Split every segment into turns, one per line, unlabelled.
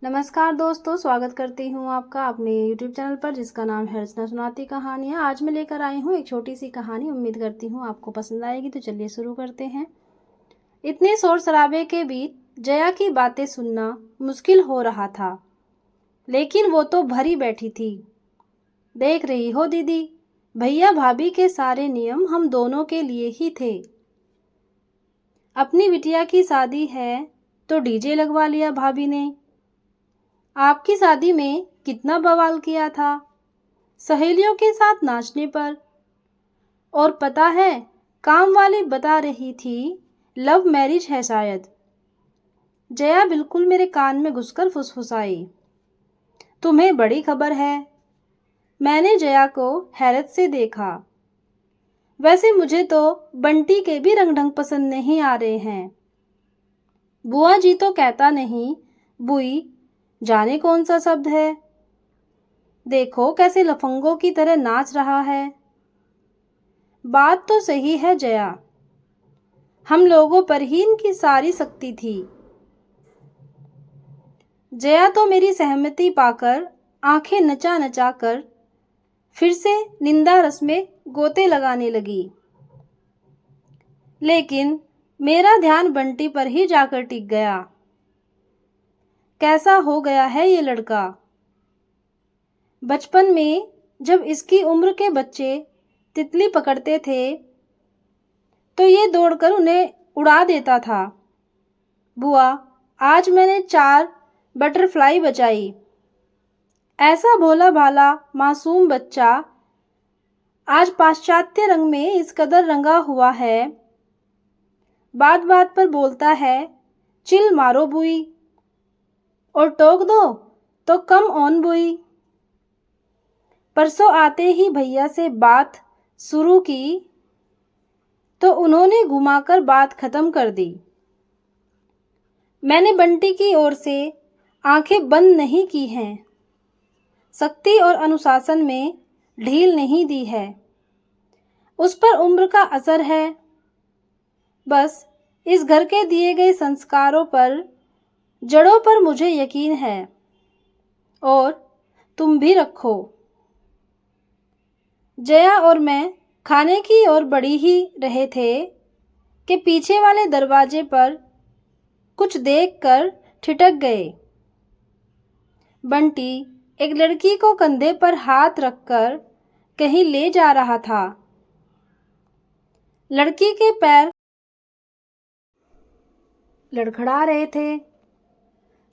नमस्कार दोस्तों, स्वागत करती हूँ आपका अपने YouTube चैनल पर जिसका नाम है रचना सुनाती कहानियाँ। आज मैं लेकर आई हूँ एक छोटी सी कहानी। उम्मीद करती हूँ आपको पसंद आएगी। तो चलिए शुरू करते हैं। इतने शोर शराबे के बीच जया की बातें सुनना मुश्किल हो रहा था, लेकिन वो तो भरी बैठी थी। देख रही हो दीदी, भैया भाभी के सारे नियम हम दोनों के लिए ही थे। अपनी बिटिया की शादी है तो डीजे लगवा लिया भाभी ने। आपकी शादी में कितना बवाल किया था सहेलियों के साथ नाचने पर। और पता है, काम वाली बता रही थी लव मैरिज है शायद। जया बिल्कुल मेरे कान में घुसकर फुसफुसाई। तुम्हें बड़ी खबर है। मैंने जया को हैरत से देखा। वैसे मुझे तो बंटी के भी रंग ढंग पसंद नहीं आ रहे हैं। बुआ जी तो कहता नहीं, बुई जाने कौन सा शब्द है। देखो कैसे लफंगों की तरह नाच रहा है। बात तो सही है जया, हम लोगों पर ही इनकी सारी शक्ति थी। जया तो मेरी सहमति पाकर आंखें नचा नचा कर फिर से निंदा रस में गोते लगाने लगी। लेकिन मेरा ध्यान बंटी पर ही जाकर टिक गया। कैसा हो गया है ये लड़का। बचपन में जब इसकी उम्र के बच्चे तितली पकड़ते थे तो ये दौड़कर उन्हें उड़ा देता था। बुआ, आज मैंने 4 बटरफ्लाई बचाई। ऐसा भोला भाला मासूम बच्चा आज पाश्चात्य रंग में इस कदर रंगा हुआ है। बात बात पर बोलता है चिल मारो बुई, और टोक दो तो कम ऑन बुई। परसों आते ही भैया से बात शुरू की तो उन्होंने घुमाकर बात खत्म कर दी। मैंने बंटी की ओर से आंखें बंद नहीं की हैं। सख्ती और अनुशासन में ढील नहीं दी है। उस पर उम्र का असर है। बस इस घर के दिए गए संस्कारों पर, जड़ों पर मुझे यकीन है। और तुम भी रखो। जया और मैं खाने की ओर बढ़ी ही रहे थे कि पीछे वाले दरवाजे पर कुछ देखकर ठिठक गए। बंटी एक लड़की को कंधे पर हाथ रखकर कहीं ले जा रहा था। लड़की के पैर लड़खड़ा रहे थे।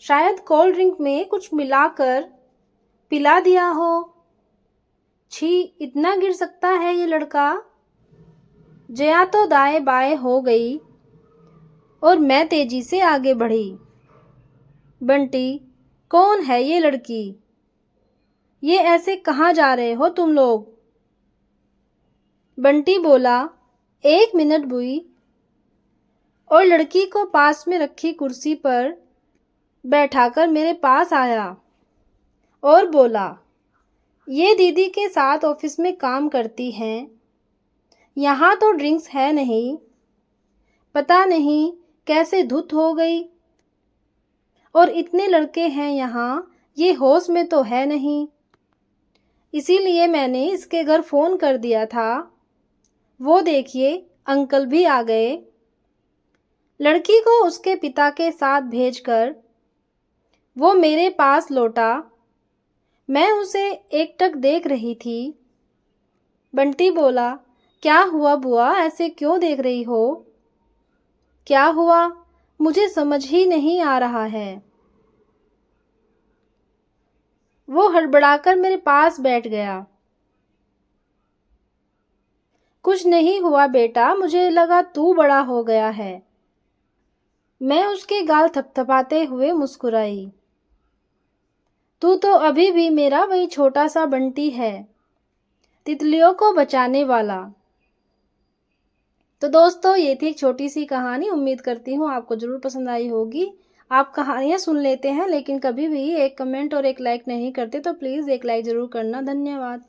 शायद कोल्ड ड्रिंक में कुछ मिलाकर पिला दिया हो। छी, इतना गिर सकता है ये लड़का। जया तो दाएं बाएं हो गई और मैं तेजी से आगे बढ़ी। बंटी, कौन है ये लड़की? ये ऐसे कहाँ जा रहे हो तुम लोग? बंटी बोला, 1 मिनट बुई, और लड़की को पास में रखी कुर्सी पर बैठाकर मेरे पास आया और बोला, ये दीदी के साथ ऑफिस में काम करती हैं। यहाँ तो ड्रिंक्स है नहीं, पता नहीं कैसे धुत हो गई। और इतने लड़के हैं यहाँ, ये होश में तो है नहीं। इसीलिए मैंने इसके घर फ़ोन कर दिया था। वो देखिए अंकल भी आ गए। लड़की को उसके पिता के साथ भेजकर वो मेरे पास लौटा। मैं उसे एकटक देख रही थी। बंटी बोला, क्या हुआ बुआ, ऐसे क्यों देख रही हो? क्या हुआ, मुझे समझ ही नहीं आ रहा है। वो हड़बड़ाकर मेरे पास बैठ गया। कुछ नहीं हुआ बेटा, मुझे लगा तू बड़ा हो गया है। मैं उसके गाल थपथपाते हुए मुस्कुराई। तू तो अभी भी मेरा वही छोटा सा बंटी है, तितलियों को बचाने वाला। तो दोस्तों, ये थी एक छोटी सी कहानी। उम्मीद करती हूँ आपको ज़रूर पसंद आई होगी। आप कहानियाँ सुन लेते हैं लेकिन कभी भी एक कमेंट और एक लाइक नहीं करते, तो प्लीज़ एक लाइक ज़रूर करना। धन्यवाद।